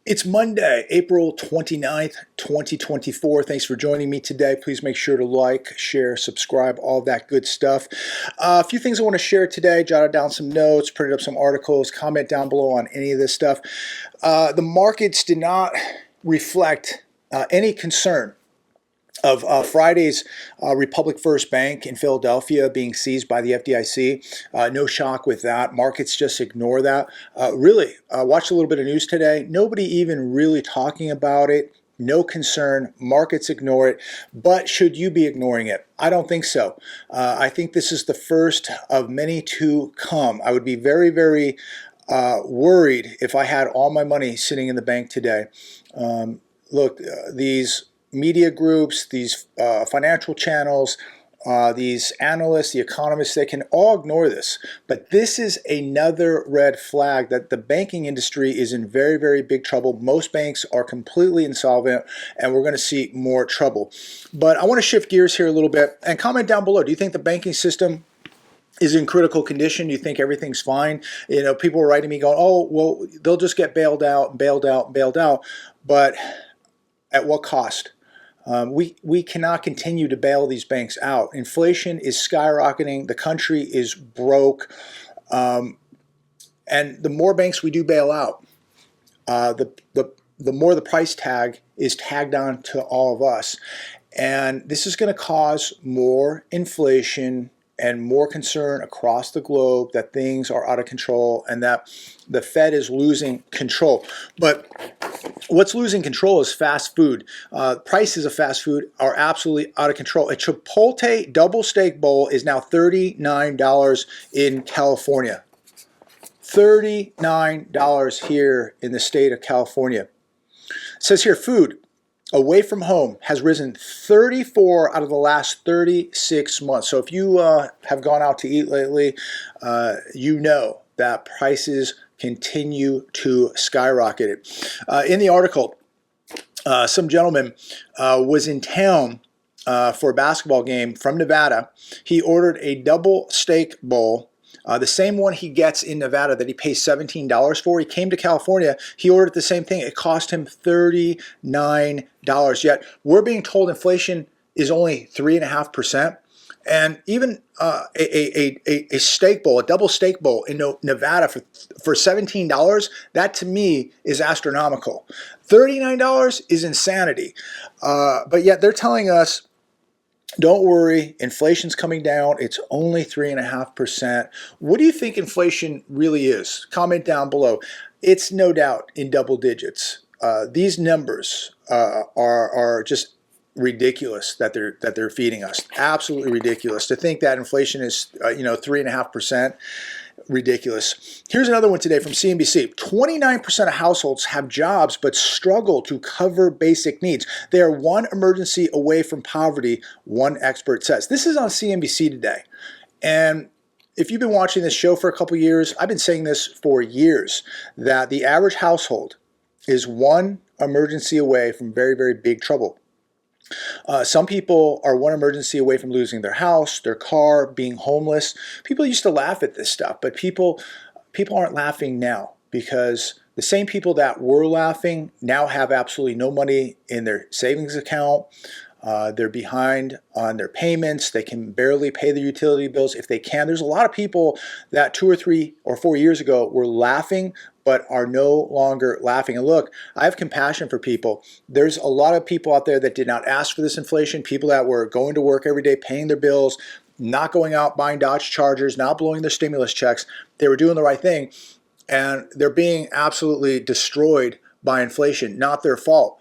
It's Monday, April 29th, 2024. Thanks for joining me today. Please make sure to like, share, subscribe, all that good stuff. A few things I want to share today. Jotted down some notes, printed up some articles, comment down below on any of this stuff. The markets did not reflect any concern of Friday's Republic First Bank in Philadelphia being seized by the FDIC. No shock with that. Markets just ignore that. Watched a little bit of news today. Nobody even really talking about it. No concern. Markets ignore it. But should you be ignoring it? I don't think so. I think this is the first of many to come. I would be very, very worried if I had all my money sitting in the bank today. Look, these media groups, these financial channels, these analysts, the economists, they can all ignore this. But this is another red flag that the banking industry is in very, very big trouble. Most banks are completely insolvent, and we're going to see more trouble. But I want to shift gears here a little bit and comment down below. Do you think the banking system is in critical condition? Do you think everything's fine? You know, people are writing me going, oh, well, they'll just get bailed out, bailed out, bailed out. But at what cost? We cannot continue to bail these banks out. Inflation is skyrocketing. The country is broke. And the more banks we do bail out, the more the price tag is tagged on to all of us. And this is going to cause more inflation and more concern across the globe that things are out of control and that the Fed is losing control. But what's losing control is fast food. Prices of fast food are absolutely out of control. A Chipotle double steak bowl is now $39 in California. $39 here in the state of California. It says here, food away from home has risen 34 out of the last 36 months. So if you have gone out to eat lately, you know that prices continue to skyrocket. In the article, some gentleman was in town for a basketball game from Nevada. He ordered a double steak bowl, the same one he gets in Nevada that he pays $17 for. He came to California, he ordered the same thing. It cost him $39. Yet we're being told inflation is only 3.5%. And even a steak bowl, a double steak bowl in Nevada for $17, that to me is astronomical. $39 is insanity. But yet they're telling us, don't worry, inflation's coming down. It's only 3.5%. What do you think inflation really is? Comment down below. It's no doubt in double digits. These numbers are just ridiculous that they're feeding us. Absolutely ridiculous. To think that inflation is 3.5%. Ridiculous. Here's another one today from CNBC. 29% of households have jobs but struggle to cover basic needs. They are one emergency away from poverty, one expert says. This is on CNBC today. And if you've been watching this show for a couple years, I've been saying this for years, that the average household is one emergency away from very, very big trouble. Some people are one emergency away from losing their house, their car, being homeless. People used to laugh at this stuff, but people aren't laughing now, because the same people that were laughing now have absolutely no money in their savings account. They're behind on their payments. They can barely pay their utility bills if they can. There's a lot of people that 2 or 3 or 4 years ago were laughing but are no longer laughing. And look, I have compassion for people. There's a lot of people out there that did not ask for this inflation, people that were going to work every day, paying their bills, not going out buying Dodge Chargers, not blowing their stimulus checks. They were doing the right thing, and they're being absolutely destroyed by inflation. Not their fault.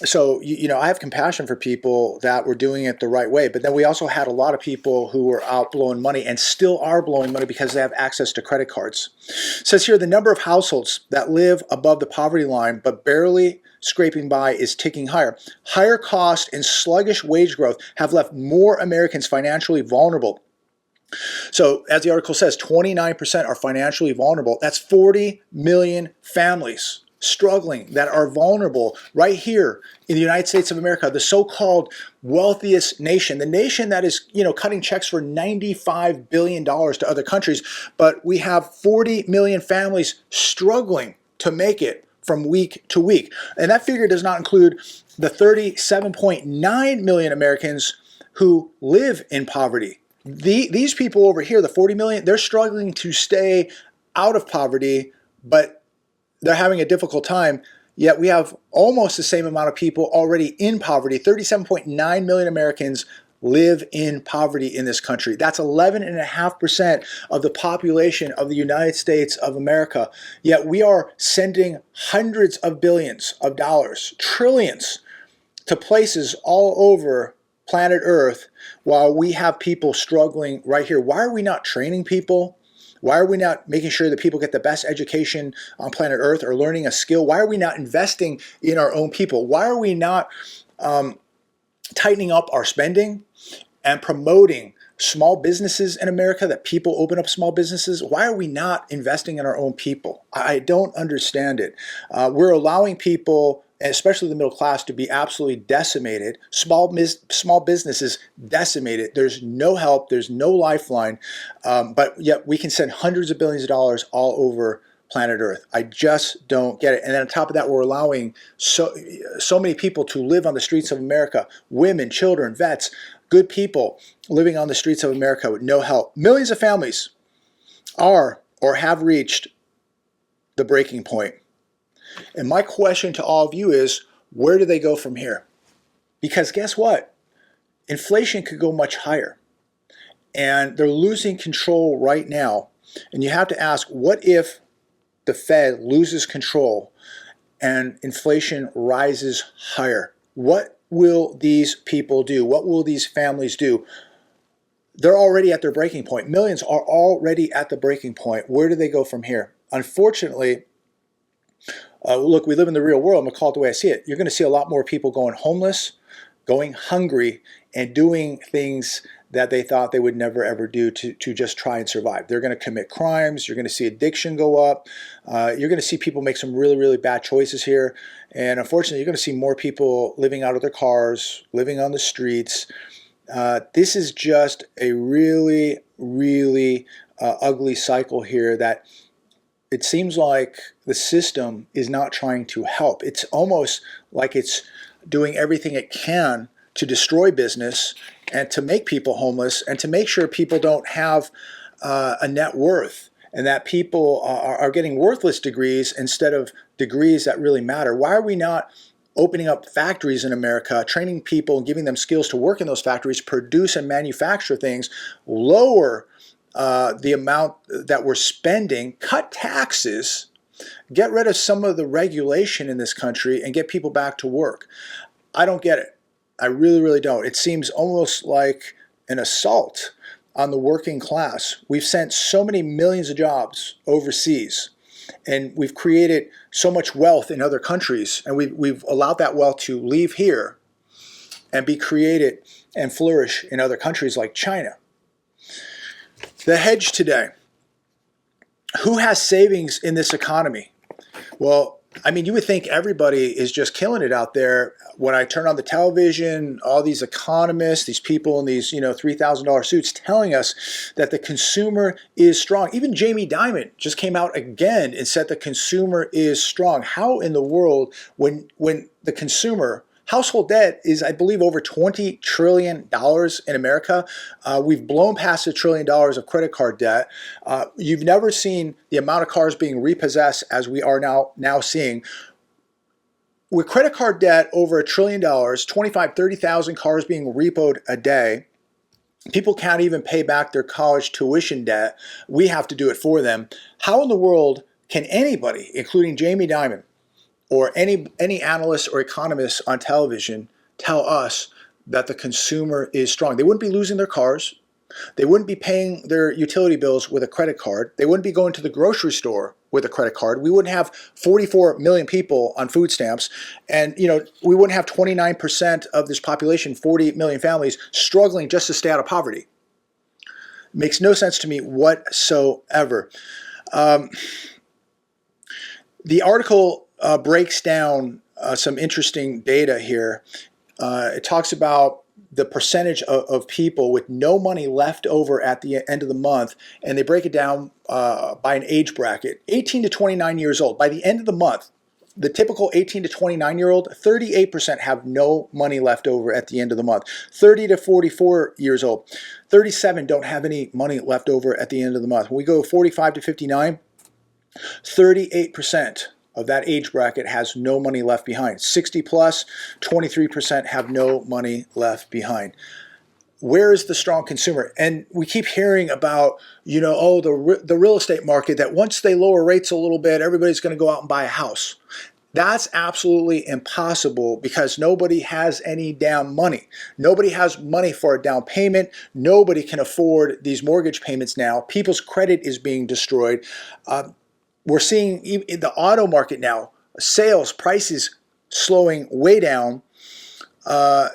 So, I have compassion for people that were doing it the right way. But then we also had a lot of people who were out blowing money and still are blowing money because they have access to credit cards. It says here, the number of households that live above the poverty line but barely scraping by is ticking higher. Higher cost and sluggish wage growth have left more Americans financially vulnerable. So, as the article says, 29% are financially vulnerable. That's 40 million families struggling that are vulnerable right here in the United States of America, the so-called wealthiest nation, the nation that is, cutting checks for $95 billion to other countries. But we have 40 million families struggling to make it from week to week. And that figure does not include the 37.9 million Americans who live in poverty. These people over here, the 40 million, they're struggling to stay out of poverty, but they're having a difficult time. Yet we have almost the same amount of people already in poverty. 37.9 million Americans live in poverty in this country. That's 11.5% of the population of the United States of America. Yet we are sending hundreds of billions of dollars, trillions, to places all over planet Earth while we have people struggling right here. Why are we not training people? Why are we not making sure that people get the best education on planet Earth or learning a skill? Why are we not investing in our own people? Why are we not tightening up our spending and promoting small businesses in America, that people open up small businesses? Why are we not investing in our own people? I don't understand it. We're allowing people, especially the middle class, to be absolutely decimated. Small businesses decimated. There's no help. There's no lifeline. But yet we can send hundreds of billions of dollars all over planet Earth. I just don't get it. And then on top of that, we're allowing so many people to live on the streets of America. Women, children, vets, good people living on the streets of America with no help. Millions of families are or have reached the breaking point. And my question to all of you is, where do they go from here? Because guess what? Inflation could go much higher. And they're losing control right now. And you have to ask, what if the Fed loses control and inflation rises higher? What will these people do? What will these families do? They're already at their breaking point. Millions are already at the breaking point. Where do they go from here? Unfortunately, look, we live in the real world. I'm going to call it the way I see it. You're going to see a lot more people going homeless, going hungry, and doing things that they thought they would never ever do to just try and survive. They're going to commit crimes. You're going to see addiction go up. You're going to see people make some really, really bad choices here. And unfortunately, you're going to see more people living out of their cars, living on the streets. This is just a really, really ugly cycle here that it seems like the system is not trying to help. It's almost like it's doing everything it can to destroy business and to make people homeless and to make sure people don't have a net worth, and that people are getting worthless degrees instead of degrees that really matter. Why are we not opening up factories in America, training people and giving them skills to work in those factories, produce and manufacture things, lower the amount that we're spending, cut taxes, get rid of some of the regulation in this country, and get people back to work? I don't get it. I really, really don't. It seems almost like an assault on the working class. We've sent so many millions of jobs overseas, and we've created so much wealth in other countries, and we've allowed that wealth to leave here and be created and flourish in other countries like China. The hedge today. Who has savings in this economy? Well, I mean, you would think everybody is just killing it out there. When I turn on the television, all these economists, these people in these, $3,000 suits telling us that the consumer is strong. Even Jamie Dimon just came out again and said the consumer is strong. How in the world, when the consumer, household debt is, I believe, over $20 trillion in America. We've blown past $1 trillion of credit card debt. You've never seen the amount of cars being repossessed as we are now seeing. With credit card debt over $1 trillion, 25, 30,000 cars being repoed a day, people can't even pay back their college tuition debt. We have to do it for them. How in the world can anybody, including Jamie Dimon, or any analyst or economist on television, tell us that the consumer is strong? They wouldn't be losing their cars. They wouldn't be paying their utility bills with a credit card. They wouldn't be going to the grocery store with a credit card. We wouldn't have 44 million people on food stamps. And we wouldn't have 29% of this population, 40 million families, struggling just to stay out of poverty. Makes no sense to me whatsoever. The article breaks down some interesting data here. It talks about the percentage of people with no money left over at the end of the month, and they break it down by an age bracket. 18 to 29 years old. By the end of the month, The typical 18 to 29-year-old, 38% have no money left over at the end of the month. 30 to 44 years old, 37 don't have any money left over at the end of the month. When we go 45 to 59, 38% of that age bracket has no money left behind. 60 plus, 23% have no money left behind. Where is the strong consumer? And we keep hearing about, the real estate market, that once they lower rates a little bit, everybody's going to go out and buy a house. That's absolutely impossible because nobody has any damn money. Nobody has money for a down payment. Nobody can afford these mortgage payments now. People's credit is being destroyed. We're seeing in the auto market now, sales prices slowing way down.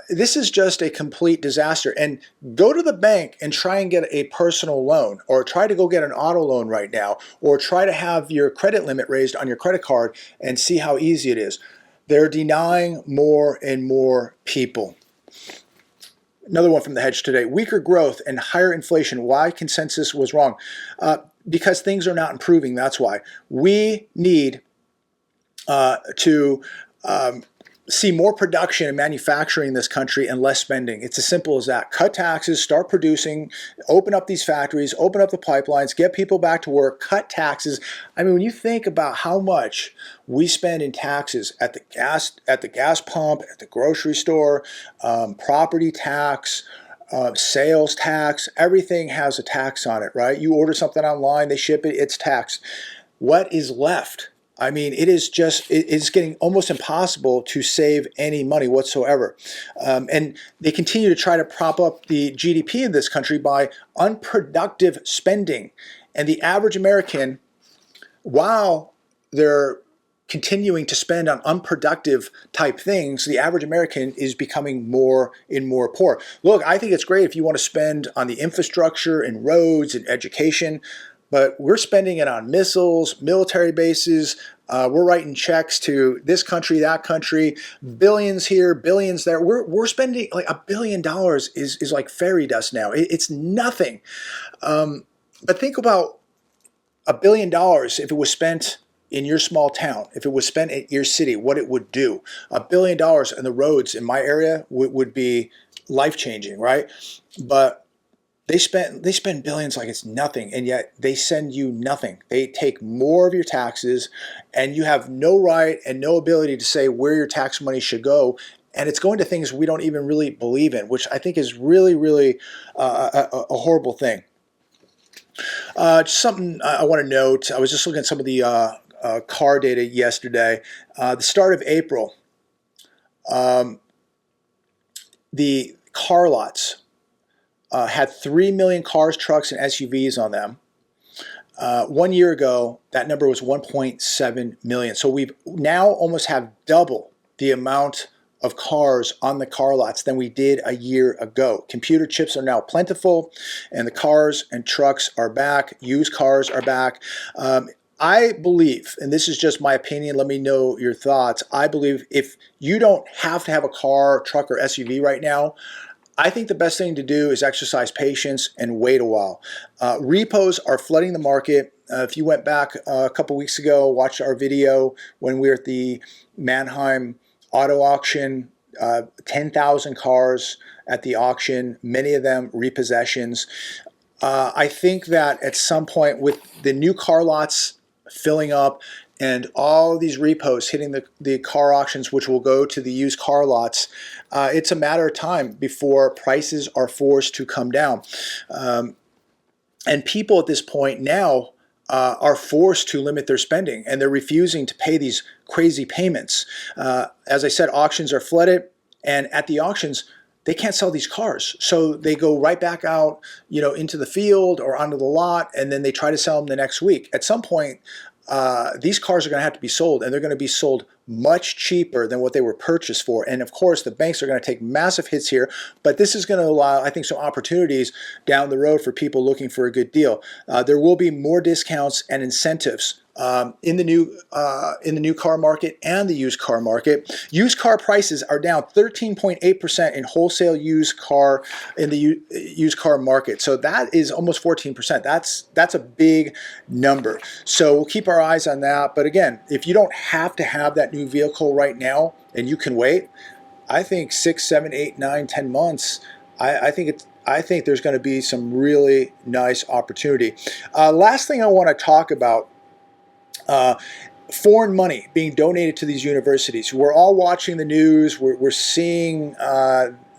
This is just a complete disaster. And go to the bank and try and get a personal loan, or try to go get an auto loan right now, or try to have your credit limit raised on your credit card and see how easy it is. They're denying more and more people. Another one from the Hedge today. Weaker growth and higher inflation. Why consensus was wrong? Because things are not improving. That's why. We need to see more production and manufacturing in this country and less spending. It's as simple as that. Cut taxes, start producing, open up these factories, open up the pipelines, get people back to work, cut taxes. I mean, when you think about how much we spend in taxes at the gas pump, at the grocery store, property tax, sales tax, everything has a tax on it, right? You order something online, they ship it, it's taxed. What is left? I mean, it's getting almost impossible to save any money whatsoever. And they continue to try to prop up the GDP of this country by unproductive spending. And the average American, while they're continuing to spend on unproductive type things, the average American is becoming more and more poor. Look, I think it's great if you want to spend on the infrastructure and roads and education, but we're spending it on missiles, military bases. We're writing checks to this country, that country, billions here, billions there. We're spending like $1 billion is like fairy dust now. It's nothing. But think about $1 billion if it was spent in your small town, if it was spent at your city, what it would do. $1 billion in the roads in my area would be life-changing, right? But they spend billions like it's nothing, and yet they send you nothing. They take more of your taxes, and you have no right and no ability to say where your tax money should go. And it's going to things we don't even really believe in, which I think is really, really a horrible thing. Just something I want to note. I was just looking at some of the car data yesterday. The start of April, the car lots had 3 million cars, trucks, and SUVs on them. 1 year ago, that number was 1.7 million. So we've now almost have double the amount of cars on the car lots than we did a year ago. Computer chips are now plentiful, and the cars and trucks are back. Used cars are back. I believe, and this is just my opinion, let me know your thoughts. I believe if you don't have to have a car, truck, or SUV right now, I think the best thing to do is exercise patience and wait a while. Repos are flooding the market. If you went back a couple weeks ago, watched our video when we were at the Mannheim auto auction, 10,000 cars at the auction, many of them repossessions. I think that at some point with the new car lots filling up and all these repos hitting the car auctions, which will go to the used car lots, it's a matter of time before prices are forced to come down. And people at this point now are forced to limit their spending, and they're refusing to pay these crazy payments. As I said, auctions are flooded, and at the auctions, they can't sell these cars. So they go right back out, into the field or onto the lot, and then they try to sell them the next week. At some point, these cars are going to have to be sold, and they're going to be sold much cheaper than what they were purchased for. And of course, the banks are going to take massive hits here, but this is going to allow, I think, some opportunities down the road for people looking for a good deal. There will be more discounts and incentives in the new car market and the used car market. Used car prices are down 13.8% in wholesale used car in the used car market. So that is almost 14%. That's a big number. So we'll keep our eyes on that. But again, if you don't have to have that new vehicle right now and you can wait, I think 6, 7, 8, 9, 10 months. I think there's going to be some really nice opportunity. Last thing I want to talk about. Foreign money being donated to these universities. We're all watching the news. We're seeing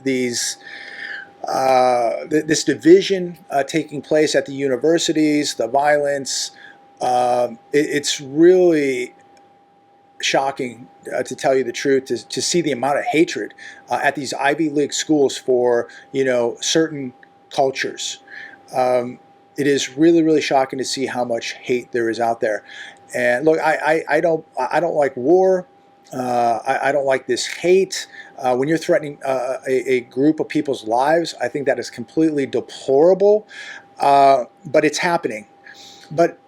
this division taking place at the universities, the violence. It's really shocking, to tell you the truth, to see the amount of hatred at these Ivy League schools for certain cultures. It is really, really shocking to see how much hate there is out there. And look, I don't like war. I don't like this hate. When you're threatening a group of people's lives, I think that is completely deplorable. But it's happening. But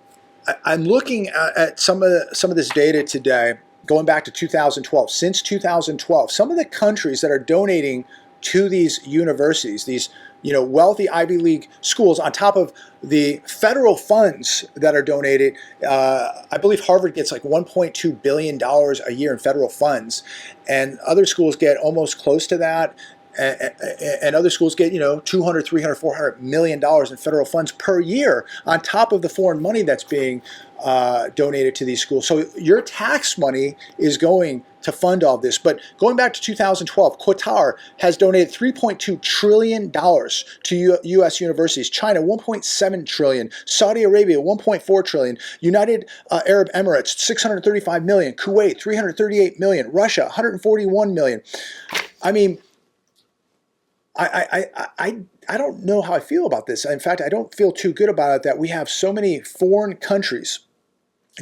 I'm looking at some of this data today, going back to 2012. Since 2012, some of the countries that are donating to these universities, these wealthy Ivy League schools, on top of the federal funds that are donated. I believe Harvard gets like $1.2 billion a year in federal funds, and other schools get almost close to that. And other schools get 200, 300, 400 million dollars in federal funds per year on top of the foreign money that's being donated to these schools. So your tax money is going to fund all this. But going back to 2012, Qatar has donated $3.2 trillion to U.S. universities. China, $1.7 trillion. Saudi Arabia, $1.4 trillion. United Arab Emirates, $635 million. Kuwait, $338 million. Russia, $141 million. I mean, I don't know how I feel about this. In fact, I don't feel too good about it that we have so many foreign countries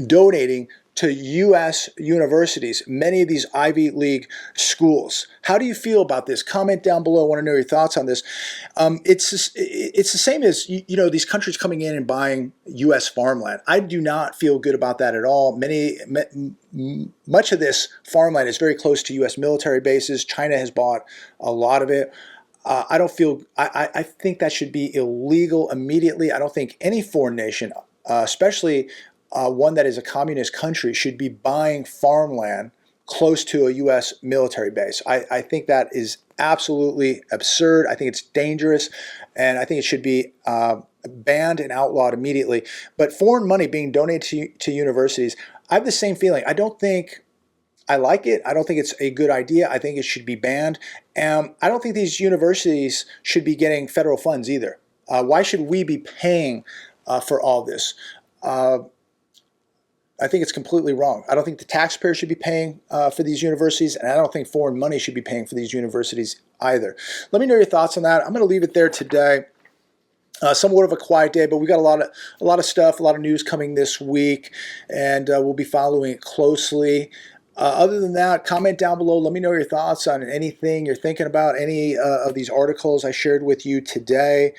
donating to U.S. universities, many of these Ivy League schools. How do you feel about this? Comment down below. I want to know your thoughts on this. It's the same as these countries coming in and buying U.S. farmland. I do not feel good about that at all. Much of this farmland is very close to U.S. military bases. China has bought a lot of it. I don't feel. I think that should be illegal immediately. I don't think any foreign nation, especially one that is a communist country, should be buying farmland close to a U.S. military base. I think that is absolutely absurd. I think it's dangerous, and I think it should be banned and outlawed immediately. But foreign money being donated to universities, I have the same feeling. I don't think I like it. I don't think it's a good idea. I think it should be banned. I don't think these universities should be getting federal funds either. Why should we be paying for all this? I think it's completely wrong. I don't think the taxpayer should be paying for these universities, and I don't think foreign money should be paying for these universities either. Let me know your thoughts on that. I'm going to leave it there today. Somewhat of a quiet day, but we got a lot of stuff, a lot of news coming this week, and we'll be following it closely. Other than that, comment down below. Let me know your thoughts on anything you're thinking about, any of these articles I shared with you today.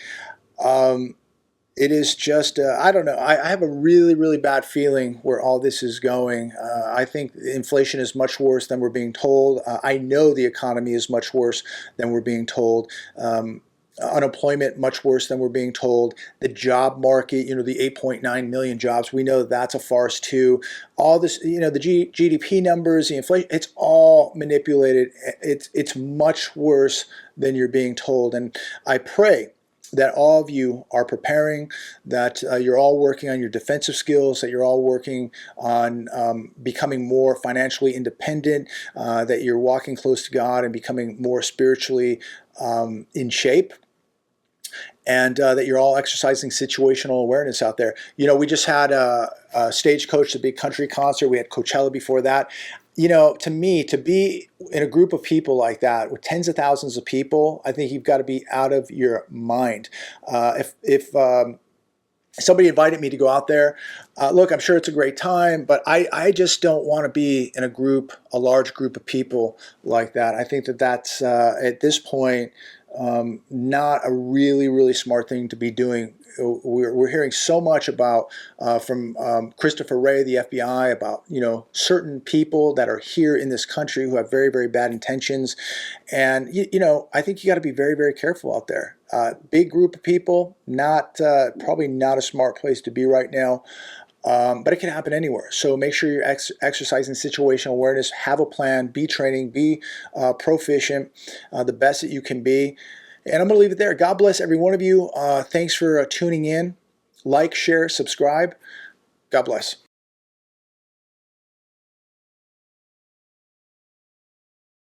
It is just, I don't know. I have a really, really bad feeling where all this is going. I think inflation is much worse than we're being told. I know the economy is much worse than we're being told. Unemployment much worse than we're being told. The job market, the 8.9 million jobs, we know that's a farce too. All this, the GDP numbers, the inflation, it's all manipulated. It's much worse than you're being told. And I pray that all of you are preparing, that you're all working on your defensive skills, that you're all working on becoming more financially independent, that you're walking close to God and becoming more spiritually in shape, and that you're all exercising situational awareness out there. We just had a Stagecoach, the big country concert. We had Coachella before that. To me, to be in a group of people like that with tens of thousands of people, I think you've got to be out of your mind. If somebody invited me to go out there, look, I'm sure it's a great time, but I just don't want to be in a large group of people like that. I think that's at this point, not a really smart thing to be doing. We're hearing so much about from Christopher Wray, the FBI, about certain people that are here in this country who have very bad intentions, and I think you got to be very careful out there. Big group of people, not probably not a smart place to be right now. But it can happen anywhere. So make sure you're exercising situational awareness, have a plan, be training, be proficient, the best that you can be. And I'm going to leave it there. God bless every one of you. Thanks for tuning in. Like, share, subscribe. God bless.